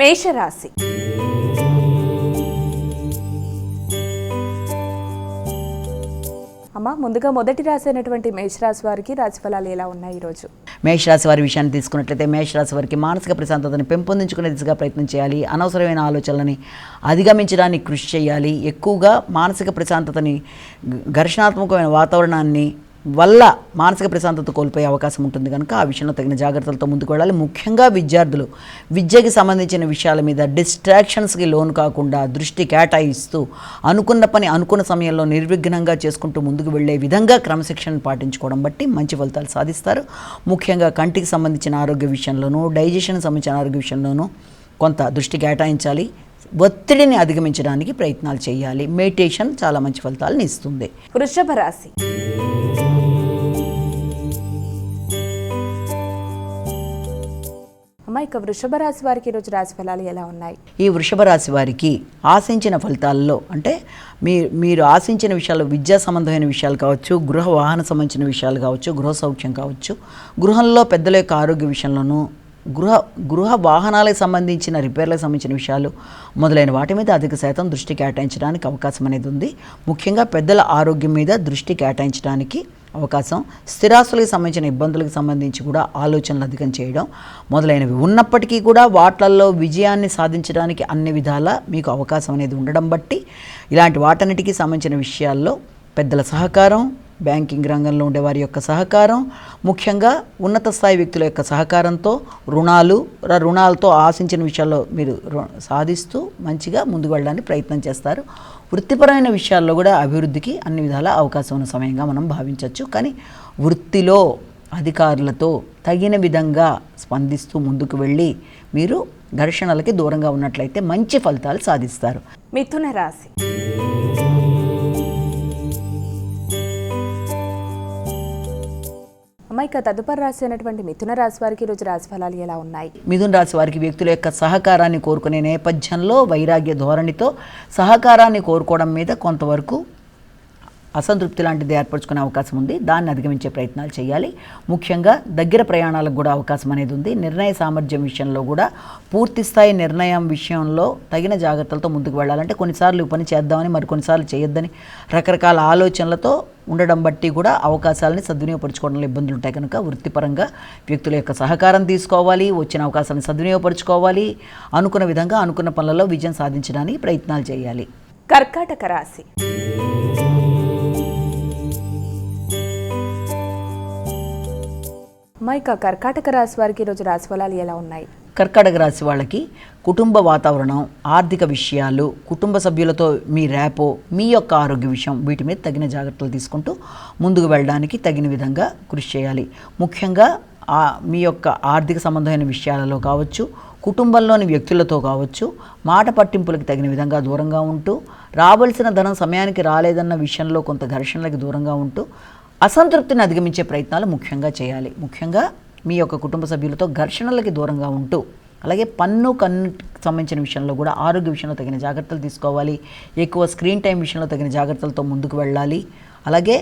మేషరాశి. అమ్మ, ముందుగా మొదటి రాశి అయినటువంటి మేషరాశి వారికి రాశిఫలాలు ఎలా ఉన్నాయి ఈరోజు? మేషరాశి వారి విషయాన్ని తీసుకున్నట్లయితే మేషరాశి వారికి మానసిక ప్రశాంతతని పెంపొందించుకునే దిశగా ప్రయత్నం చేయాలి. అనవసరమైన ఆలోచనలని అధిగమించడానికి కృషి చేయాలి. ఎక్కువగా మానసిక ప్రశాంతతని, ఘర్షణాత్మకమైన వాతావరణాన్ని వల్ల మానసిక ప్రశాంతత కోల్పోయే అవకాశం ఉంటుంది కనుక ఆ విషయంలో తగిన జాగ్రత్తలతో ముందుకు వెళ్ళాలి. ముఖ్యంగా విద్యార్థులు విద్యకి సంబంధించిన విషయాల మీద డిస్ట్రాక్షన్స్కి లోను కాకుండా దృష్టి కేటాయిస్తూ అనుకున్న పని అనుకున్న సమయంలో నిర్విఘ్నంగా చేసుకుంటూ ముందుకు వెళ్ళే విధంగా క్రమశిక్షణ పాటించుకోవడం బట్టి మంచి ఫలితాలు సాధిస్తారు. ముఖ్యంగా కంటికి సంబంధించిన ఆరోగ్య విషయంలోనూ, డైజెషన్కి సంబంధించిన ఆరోగ్య విషయంలోనూ కొంత దృష్టి కేటాయించాలి. ఒత్తిడిని అధిగమించడానికి ప్రయత్నాలు చేయాలి. మెడిటేషన్ చాలా మంచి ఫలితాలను ఇస్తుంది. వృషభ రాశి. అమ్మ, ఇక వృషభ రాశి వారికి ఈరోజు రాశి ఫలాలు ఎలా ఉన్నాయి? ఈ వృషభ రాశి వారికి ఆశించిన ఫలితాల్లో అంటే మీరు ఆశించిన విషయాలు, విద్యా సంబంధమైన విషయాలు కావచ్చు, గృహ వాహన సంబంధించిన విషయాలు కావచ్చు, గృహ సౌఖ్యం కావచ్చు, గృహంలో పెద్దల యొక్క ఆరోగ్య విషయంలోనూ, గృహ వాహనాలకు సంబంధించిన రిపేర్లకు సంబంధించిన విషయాలు మొదలైన వాటి మీద అధిక శాతం దృష్టి కేటాయించడానికి అవకాశం అనేది ఉంది. ముఖ్యంగా పెద్దల ఆరోగ్యం మీద దృష్టి కేటాయించడానికి అవకాశం, స్థిరాస్తులకు సంబంధించిన ఇబ్బందులకు సంబంధించి కూడా ఆలోచనలు అధికం చేయడం మొదలైనవి ఉన్నప్పటికీ కూడా వాటిల్లో విజయాన్ని సాధించడానికి అన్ని విధాలా మీకు అవకాశం అనేది ఉండడం బట్టి ఇలాంటి వాటన్నిటికీ సంబంధించిన విషయాల్లో పెద్దల సహకారం, బ్యాంకింగ్ రంగంలో ఉండే వారి యొక్క సహకారం, ముఖ్యంగా ఉన్నత స్థాయి వ్యక్తుల యొక్క సహకారంతో రుణాలతో ఆశించిన విషయాల్లో మీరు సాధిస్తూ మంచిగా ముందుకు వెళ్ళడానికి ప్రయత్నం చేస్తారు. వృత్తిపరమైన విషయాల్లో కూడా అభివృద్ధికి అన్ని విధాల అవకాశం ఉన్న సమయంగా మనం భావించవచ్చు. కానీ వృత్తిలో అధికారులతో తగిన విధంగా స్పందిస్తూ ముందుకు వెళ్ళి మీరు ఘర్షణలకి దూరంగా ఉన్నట్లయితే మంచి ఫలితాలు సాధిస్తారు. మిథున రాశి. ఇక తదుపరి రాశి అయినటువంటి మిథున రాశి వారికి ఈరోజు రాశి ఫలాలు ఎలా ఉన్నాయి? మిథున రాశి వారికి వ్యక్తుల యొక్క సహకారాన్ని కోరుకునే నేపథ్యంలో వైరాగ్య ధోరణితో సహకారాన్ని కోరుకోవడం మీద కొంతవరకు అసంతృప్తి లాంటిది ఏర్పరచుకునే అవకాశం ఉంది. దాన్ని అధిగమించే ప్రయత్నాలు చేయాలి. ముఖ్యంగా దగ్గర ప్రయాణాలకు కూడా అవకాశం అనేది ఉంది. నిర్ణయ సామర్థ్యం విషయంలో కూడా పూర్తి స్థాయి నిర్ణయం విషయంలో తగిన జాగ్రత్తలతో ముందుకు వెళ్ళాలంటే కొన్నిసార్లు పని చేద్దామని, మరి కొన్నిసార్లు చేయొద్దని రకరకాల ఆలోచనలతో ఉండడం బట్టి కూడా అవకాశాలని సద్వినియోగపరచుకోవడంలో ఇబ్బందులు ఉంటాయి కనుక వృత్తిపరంగా వ్యక్తుల యొక్క సహకారం తీసుకోవాలి. వచ్చిన అవకాశాలను సద్వినియోగపరచుకోవాలి. అనుకున్న విధంగా అనుకున్న పనులలో విజయం సాధించడానికి ప్రయత్నాలు చేయాలి. కర్కాటక రాశి. ఇక కర్కాటక రాశి వారికి ఈరోజు రాశి ఫలాలు ఎలా ఉన్నాయి? కర్కాటక రాశి వాళ్ళకి కుటుంబ వాతావరణం, ఆర్థిక విషయాలు, కుటుంబ సభ్యులతో మీ ర్యాపో, మీ యొక్క ఆరోగ్య విషయం, వీటి మీద తగిన జాగ్రత్తలు తీసుకుంటూ ముందుకు వెళ్ళడానికి తగిన విధంగా కృషి చేయాలి. ముఖ్యంగా మీ యొక్క ఆర్థిక సంబంధమైన విషయాలలో కావచ్చు, కుటుంబంలోని వ్యక్తులతో కావచ్చు, మాట పట్టింపులకు తగిన విధంగా దూరంగా ఉంటూ, రావాల్సిన ధనం సమయానికి రాలేదన్న విషయంలో కొంత ఘర్షణలకు దూరంగా ఉంటూ అసంతృప్తిని అధిగమించే ప్రయత్నాలు ముఖ్యంగా చేయాలి. ముఖ్యంగా మీ యొక్క కుటుంబ సభ్యులతో ఘర్షణలకి దూరంగా ఉంటూ, అలాగే కన్నుకి సంబంధించిన విషయంలో కూడా ఆరోగ్య విషయంలో తగిన జాగ్రత్తలు తీసుకోవాలి. ఎక్కువ స్క్రీన్ టైం విషయంలో తగిన జాగ్రత్తలతో ముందుకు వెళ్ళాలి. అలాగే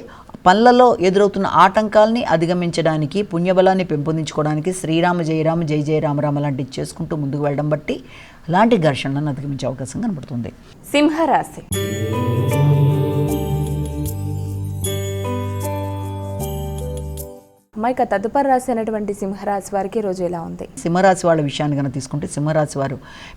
పనులలో ఎదురవుతున్న ఆటంకాలని అధిగమించడానికి, పుణ్యబలాన్ని పెంపొందించుకోవడానికి శ్రీరామ జయరామ జయ జయ రామరామ లాంటివి చేసుకుంటూ ముందుకు వెళ్ళడం బట్టి అలాంటి ఘర్షణలను అధిగమించే అవకాశం కనబడుతుంది. సింహరాశి. ఇక తదుపరి రాశి అయినటువంటి సింహరాశి వారికి ఈరోజు ఎలా ఉంది? సింహరాశి వాళ్ళ విషయాన్ని కనుక తీసుకుంటే సింహరాశి వారు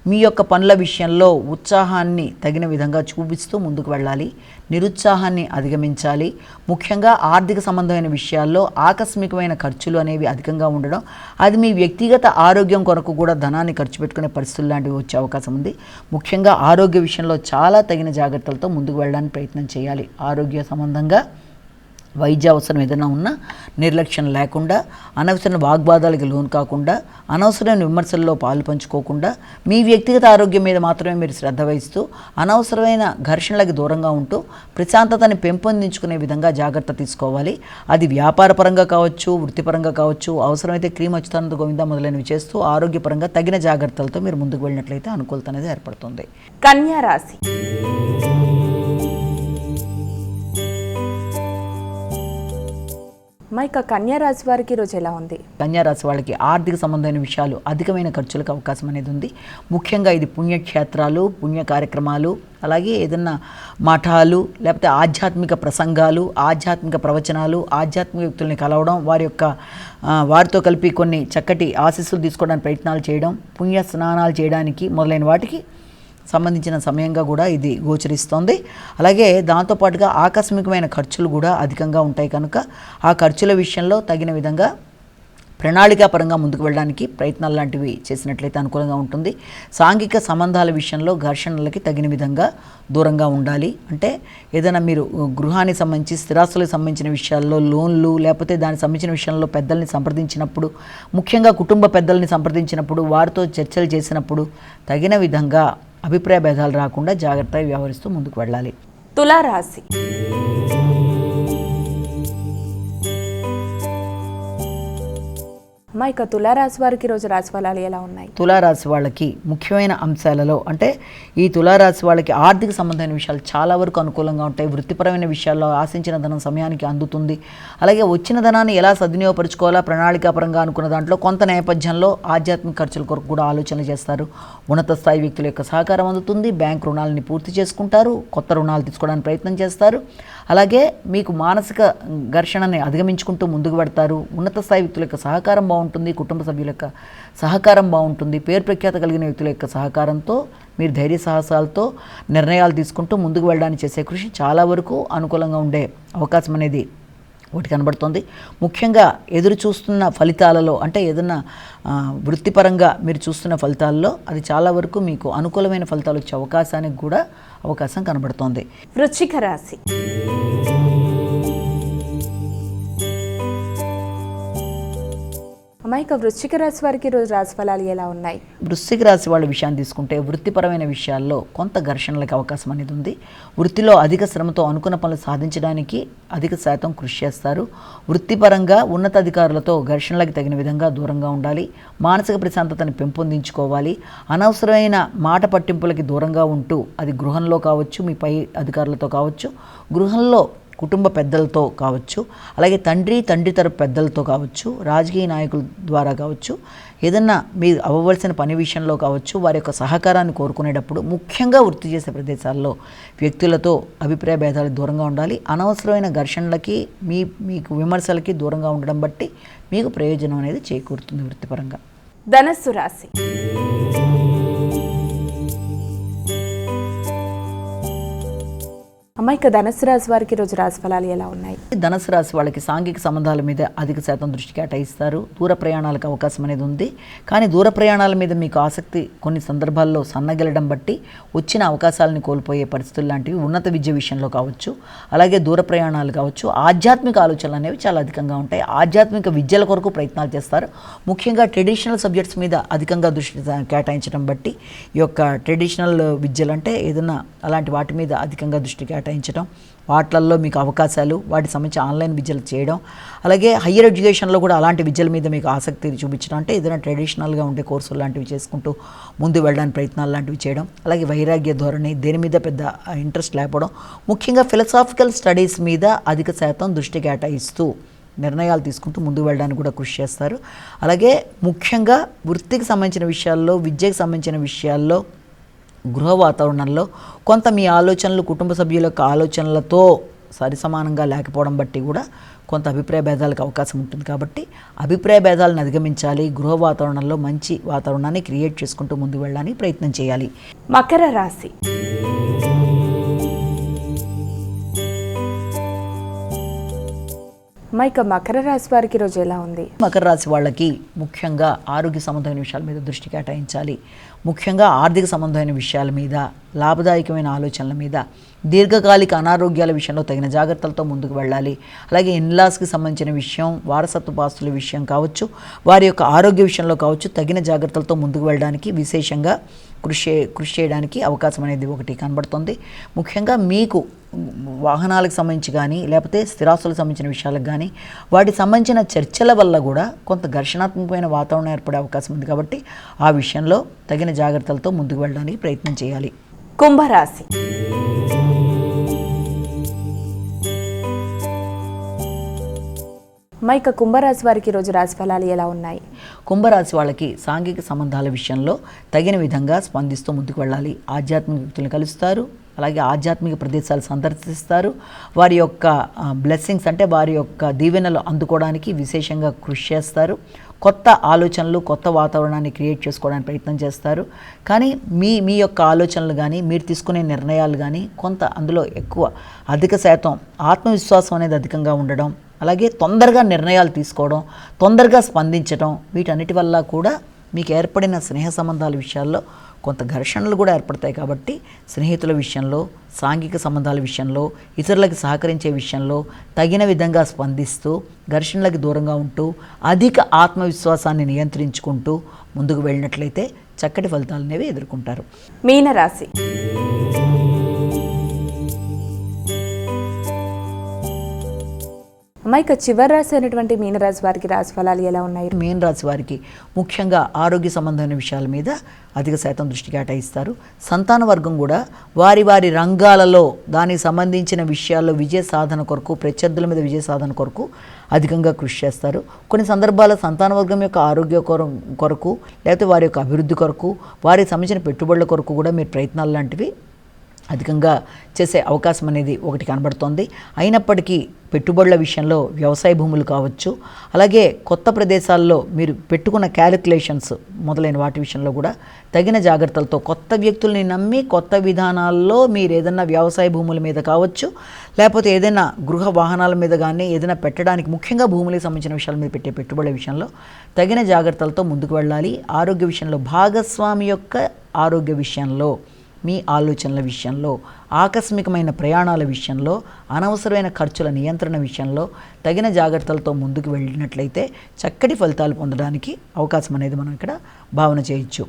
మీ యొక్క పనుల విషయంలో ఉత్సాహాన్ని తగిన విధంగా చూపిస్తూ ముందుకు వెళ్ళాలి. నిరుత్సాహాన్ని అధిగమించాలి. ముఖ్యంగా ఆర్థిక సంబంధమైన విషయాల్లో ఆకస్మికమైన ఖర్చులు అనేవి అధికంగా ఉండడం, అది మీ వ్యక్తిగత ఆరోగ్యం కొరకు కూడా ధనాన్ని ఖర్చు పెట్టుకునే పరిస్థితులు లాంటివి వచ్చే అవకాశం ఉంది. ముఖ్యంగా ఆరోగ్య విషయంలో చాలా తగిన జాగ్రత్తలతో ముందుకు వెళ్ళడానికి ప్రయత్నం చేయాలి. ఆరోగ్య సంబంధంగా వైద్య అవసరం ఏదైనా ఉన్నా నిర్లక్ష్యం లేకుండా, అనవసరమైన వాగ్వాదాలకు లోను కాకుండా, అనవసరమైన విమర్శల్లో పాలు పంచుకోకుండా, మీ వ్యక్తిగత ఆరోగ్యం మీద మాత్రమే మీరు శ్రద్ధ వహిస్తూ అనవసరమైన ఘర్షణలకు దూరంగా ఉంటూ ప్రశాంతతని పెంపొందించుకునే విధంగా జాగ్రత్త తీసుకోవాలి. అది వ్యాపారపరంగా కావచ్చు, వృత్తిపరంగా కావచ్చు, అవసరమైతే క్రీమ్ అచ్యుతానంద గోవింద మొదలైనవి చేస్తూ ఆరోగ్యపరంగా తగిన జాగ్రత్తలతో మీరు ముందుకు వెళ్ళినట్లయితే అనుకూలత అనేది ఏర్పడుతుంది. కన్యా రాశి. మా ఇక కన్యా రాశి వారికి ఈరోజు ఎలా ఉంది? కన్యా రాశి వాళ్ళకి ఆర్థిక సంబంధమైన విషయాలు అధికమైన ఖర్చులకు అవకాశం అనేది ఉంది. ముఖ్యంగా ఇది పుణ్యక్షేత్రాలు, పుణ్య కార్యక్రమాలు, అలాగే ఏదన్నా మఠాలు లేకపోతే ఆధ్యాత్మిక ప్రసంగాలు, ఆధ్యాత్మిక ప్రవచనాలు, ఆధ్యాత్మిక వ్యక్తుల్ని కలవడం, వారితో కలిపి కొన్ని చక్కటి ఆశీస్సులు తీసుకోవడానికి ప్రయత్నాలు చేయడం, పుణ్య స్నానాలు చేయడానికి మొదలైన వాటికి సంబంధించిన సమయంగా కూడా ఇది గోచరిస్తోంది. అలాగే దాంతోపాటుగా ఆకస్మికమైన ఖర్చులు కూడా అధికంగా ఉంటాయి కనుక ఆ ఖర్చుల విషయంలో తగిన విధంగా ప్రణాళికాపరంగా ముందుకు వెళ్ళడానికి ప్రయత్నాలు లాంటివి చేసినట్లయితే అనుకూలంగా ఉంటుంది. సాంఘిక సంబంధాల విషయంలో ఘర్షణలకి తగిన విధంగా దూరంగా ఉండాలి. అంటే ఏదైనా మీరు గృహానికి సంబంధించి స్థిరాస్తులకు సంబంధించిన విషయాల్లో లోన్లు లేకపోతే దానికి సంబంధించిన విషయంలో పెద్దల్ని సంప్రదించినప్పుడు, ముఖ్యంగా కుటుంబ పెద్దల్ని సంప్రదించినప్పుడు, వారితో చర్చలు చేసినప్పుడు తగిన విధంగా అభిప్రాయ భేదాలు రాకుండా జాగ్రత్తగా వ్యవహరిస్తూ ముందుకు వెళ్ళాలి. తులారాశి. మా ఇక తులారాశి వారికి ఈరోజు రాశి ఫలాలు ఎలా ఉన్నాయి? తులారాశి వాళ్ళకి ముఖ్యమైన అంశాలలో అంటే ఈ తులారాశి వాళ్ళకి ఆర్థిక సంబంధమైన విషయాలు చాలా వరకు అనుకూలంగా ఉంటాయి. వృత్తిపరమైన విషయాల్లో ఆశించిన ధనం సమయానికి అందుతుంది. అలాగే వచ్చిన ధనాన్ని ఎలా సద్వినియోగపరుచుకోవాలా ప్రణాళికాపరంగా అనుకున్న దాంట్లో కొంత నేపథ్యంలో ఆధ్యాత్మిక ఖర్చుల కొరకు కూడా ఆలోచనలు చేస్తారు. ఉన్నత స్థాయి వ్యక్తుల యొక్క సహకారం అందుతుంది. బ్యాంక్ రుణాలని పూర్తి చేసుకుంటారు. కొత్త రుణాలు తీసుకోవడానికి ప్రయత్నం చేస్తారు. అలాగే మీకు మానసిక ఘర్షణని అధిగమించుకుంటూ ముందుకు పెడతారు. ఉన్నత స్థాయి వ్యక్తుల యొక్క సహకారం బాగుంటుంది. కుటుంబ సభ్యుల యొక్క సహకారం బాగుంటుంది. పేరు ప్రఖ్యాత కలిగిన వ్యక్తుల యొక్క సహకారంతో మీరు ధైర్య సాహసాలతో నిర్ణయాలు తీసుకుంటూ ముందుకు వెళ్ళడానికి చేసే కృషి చాలా వరకు అనుకూలంగా ఉండే అవకాశం అనేది ఒకటి కనబడుతోంది. ముఖ్యంగా ఎదురు చూస్తున్న ఫలితాలలో అంటే ఏదన్నా వృత్తిపరంగా మీరు చూస్తున్న ఫలితాల్లో అది చాలా వరకు మీకు అనుకూలమైన ఫలితాలు వచ్చే అవకాశానికి కూడా అవకాశం కనబడుతోంది. వృశ్చిక రాశి. అమ్మాయిక వృశ్చిక రాశి వారికి ఈరోజు రాశి ఫలాలు ఎలా ఉన్నాయి? వృశ్చిక రాశి వాళ్ళ విషయాన్ని తీసుకుంటే వృత్తిపరమైన విషయాల్లో కొంత ఘర్షణలకు అవకాశం అనేది ఉంది. వృత్తిలో అధిక శ్రమతో అనుకున్న పనులు సాధించడానికి అధిక శాతం కృషి చేస్తారు. వృత్తిపరంగా ఉన్నతాధికారులతో ఘర్షణలకు తగిన విధంగా దూరంగా ఉండాలి. మానసిక ప్రశాంతతను పెంపొందించుకోవాలి. అనవసరమైన మాట పట్టింపులకి దూరంగా ఉంటూ అది గృహంలో కావచ్చు, మీ పై అధికారులతో కావచ్చు, గృహంలో కుటుంబ పెద్దలతో కావచ్చు, అలాగే తండ్రి తరపు పెద్దలతో కావచ్చు, రాజకీయ నాయకుల ద్వారా కావచ్చు, ఏదన్నా మీరు అవ్వవలసిన పని విషయంలో కావచ్చు, వారి యొక్క సహకారాన్ని కోరుకునేటప్పుడు ముఖ్యంగా వృత్తి చేసే ప్రదేశాల్లో వ్యక్తులతో అభిప్రాయ భేదాలకు దూరంగా ఉండాలి. అనవసరమైన ఘర్షణలకి మీకు విమర్శలకి దూరంగా ఉండడం బట్టి మీకు ప్రయోజనం అనేది చేకూరుతుంది వృత్తిపరంగా. ధనస్సు రాశి. అమ్మాయిక ధనుసు రాశి వారికి ఈరోజు రాశి ఫలాలు ఎలా ఉన్నాయి? ధనుసు రాశి వాళ్ళకి సాంఘిక సంబంధాల మీద అధిక శాతం దృష్టి కేటాయిస్తారు. దూర ప్రయాణాలకు అవకాశం అనేది ఉంది. కానీ దూర ప్రయాణాల మీద మీకు ఆసక్తి కొన్ని సందర్భాల్లో సన్నగిలడం బట్టి వచ్చిన అవకాశాలను కోల్పోయే పరిస్థితులు లాంటివి ఉన్నత విద్య విషయంలో కావచ్చు, అలాగే దూర ప్రయాణాలు కావచ్చు, ఆధ్యాత్మిక ఆలోచనలు అనేవి చాలా అధికంగా ఉంటాయి. ఆధ్యాత్మిక విద్యల కొరకు ప్రయత్నాలు చేస్తారు. ముఖ్యంగా ట్రెడిషనల్ సబ్జెక్ట్స్ మీద అధికంగా దృష్టి కేటాయించడం బట్టి ఈ యొక్క ట్రెడిషనల్ విద్యలు అంటే ఏదైనా అలాంటి వాటి మీద అధికంగా దృష్టి కేటాయించడం, వాటిల్లో మీకు అవకాశాలు, వాటికి సంబంధించి ఆన్లైన్ విద్యలు చేయడం, అలాగే హయ్యర్ ఎడ్యుకేషన్లో కూడా అలాంటి విద్యల మీద మీకు ఆసక్తి చూపించడం, అంటే ఏదైనా ట్రెడిషనల్గా ఉండే కోర్సులు లాంటివి చేసుకుంటూ ముందు వెళ్ళడానికి ప్రయత్నాలు లాంటివి చేయడం, అలాగే వైరాగ్య ధోరణి, దేని మీద పెద్ద ఇంట్రెస్ట్ లేకపోవడం, ముఖ్యంగా ఫిలసాఫికల్ స్టడీస్ మీద అధిక శాతం దృష్టి కేటాయిస్తూ నిర్ణయాలు తీసుకుంటూ ముందుకు వెళ్ళడానికి కూడా కృషి చేస్తారు. అలాగే ముఖ్యంగా వృత్తికి సంబంధించిన విషయాల్లో, విద్యకు సంబంధించిన విషయాల్లో, గృహ వాతావరణంలో కొంత మీ ఆలోచనలు కుటుంబ సభ్యుల యొక్క ఆలోచనలతో సరిసమానంగా లేకపోవడం బట్టి కూడా కొంత అభిప్రాయ భేదాలకు అవకాశం ఉంటుంది. కాబట్టి అభిప్రాయ భేదాలను అధిగమించాలి. గృహ వాతావరణంలో మంచి వాతావరణాన్ని క్రియేట్ చేసుకుంటూ ముందుకు వెళ్ళడానికి ప్రయత్నం చేయాలి. మకర రాశి. మైక మకర రాశి వారికి ఈరోజు ఎలా ఉంది? మకర రాశి వాళ్ళకి ముఖ్యంగా ఆరోగ్య సంబంధమైన విషయాల మీద దృష్టి కేటాయించాలి. ముఖ్యంగా ఆర్థిక సంబంధమైన విషయాల మీద, లాభదాయకమైన ఆలోచనల మీద, దీర్ఘకాలిక అనారోగ్యాల విషయంలో తగిన జాగ్రత్తలతో ముందుకు వెళ్ళాలి. అలాగే ఇన్లాస్కి సంబంధించిన విషయం, వారసత్వ ఆస్తుల విషయం కావచ్చు, వారి యొక్క ఆరోగ్య విషయంలో కావచ్చు, తగిన జాగ్రత్తలతో ముందుకు వెళ్ళడానికి విశేషంగా కృషి చేయడానికి అవకాశం అనేది ఒకటి కనబడుతుంది. ముఖ్యంగా మీకు వాహనాలకు సంబంధించి కానీ లేకపోతే స్థిరాస్తులకు సంబంధించిన విషయాలకు కానీ వాటికి సంబంధించిన చర్చల వల్ల కూడా కొంత ఘర్షణాత్మకమైన వాతావరణం ఏర్పడే అవకాశం ఉంది. కాబట్టి ఆ విషయంలో తగిన జాగ్రత్తలతో ముందుకు వెళ్ళడానికి ప్రయత్నం చేయాలి. కుంభరాశి. అమ్మ, ఇక కుంభరాశి వారికి ఈరోజు రాశి ఫలాలు ఎలా ఉన్నాయి? కుంభరాశి వాళ్ళకి సాంఘిక సంబంధాల విషయంలో తగిన విధంగా స్పందిస్తూ ముందుకు వెళ్ళాలి. ఆధ్యాత్మిక వ్యక్తులను కలుస్తారు, అలాగే ఆధ్యాత్మిక ప్రదేశాలు సందర్శిస్తారు. వారి యొక్క బ్లెస్సింగ్స్ అంటే వారి యొక్క దీవెనలు అందుకోవడానికి విశేషంగా కృషి చేస్తారు. కొత్త ఆలోచనలు, కొత్త వాతావరణాన్ని క్రియేట్ చేసుకోవడానికి ప్రయత్నం చేస్తారు. కానీ మీ యొక్క ఆలోచనలు కానీ మీరు తీసుకునే నిర్ణయాలు కానీ కొంత అందులో అధిక శాతం ఆత్మవిశ్వాసం అనేది అధికంగా ఉండడం, అలాగే తొందరగా నిర్ణయాలు తీసుకోవడం, తొందరగా స్పందించడం, వీటన్నిటి వల్ల కూడా మీకు ఏర్పడిన స్నేహ సంబంధాల విషయాల్లో కొంత ఘర్షణలు కూడా ఏర్పడతాయి. కాబట్టి స్నేహితుల విషయంలో, సాంఘిక సంబంధాల విషయంలో, ఇతరులకు సహకరించే విషయంలో తగిన విధంగా స్పందిస్తూ ఘర్షణలకు దూరంగా ఉంటూ అధిక ఆత్మవిశ్వాసాన్ని నియంత్రించుకుంటూ ముందుకు వెళ్ళినట్లయితే చక్కటి ఫలితాలు అనేవి ఎదుర్కొంటారు. మీనరాశి. అమ్మ, ఇక చివరి రాశి అయినటువంటి మీనరాశి వారికి రాశి ఫలాలు ఎలా ఉన్నాయి? మీన రాశి వారికి ముఖ్యంగా ఆరోగ్య సంబంధమైన విషయాల మీద అధిక శాతం దృష్టి కేటాయిస్తారు. సంతాన వర్గం కూడా వారి వారి రంగాలలో దానికి సంబంధించిన విషయాల్లో విజయ సాధన కొరకు, ప్రత్యర్థుల మీద విజయ సాధన కొరకు అధికంగా కృషి చేస్తారు. కొన్ని సందర్భాల్లో సంతాన వర్గం యొక్క ఆరోగ్య కొరకు లేకపోతే వారి యొక్క అభివృద్ధి కొరకు, వారికి సంబంధించిన పెట్టుబడుల కొరకు కూడా మీరు ప్రయత్నాలు లాంటివి అధికంగా చేసే అవకాశం అనేది ఒకటి కనబడుతోంది. అయినప్పటికీ పెట్టుబడుల విషయంలో వ్యవసాయ భూములు కావచ్చు, అలాగే కొత్త ప్రదేశాల్లో మీరు పెట్టుకున్న క్యాలిక్యులేషన్స్ మొదలైన వాటి విషయంలో కూడా తగిన జాగ్రత్తలతో కొత్త వ్యక్తుల్ని నమ్మి కొత్త విధానాల్లో మీరు ఏదైనా వ్యవసాయ భూముల మీద కావచ్చు, లేకపోతే ఏదైనా గృహ వాహనాల మీద కానీ ఏదైనా పెట్టడానికి ముఖ్యంగా భూములకు సంబంధించిన విషయాల మీద పెట్టే పెట్టుబడుల విషయంలో తగిన జాగ్రత్తలతో ముందుకు వెళ్ళాలి. ఆరోగ్య విషయంలో భాగస్వామి యొక్క ఆరోగ్య విషయంలో, మీ ఆలోచనల విషయంలో, ఆకస్మికమైన ప్రయాణాల విషయంలో, అనవసరమైన ఖర్చుల నియంత్రణ విషయంలో తగిన జాగ్రత్తలతో ముందుకు వెళ్ళినట్లయితే చక్కటి ఫలితాలు పొందడానికి అవకాశం అనేది మనం ఇక్కడ భావన చేయొచ్చు.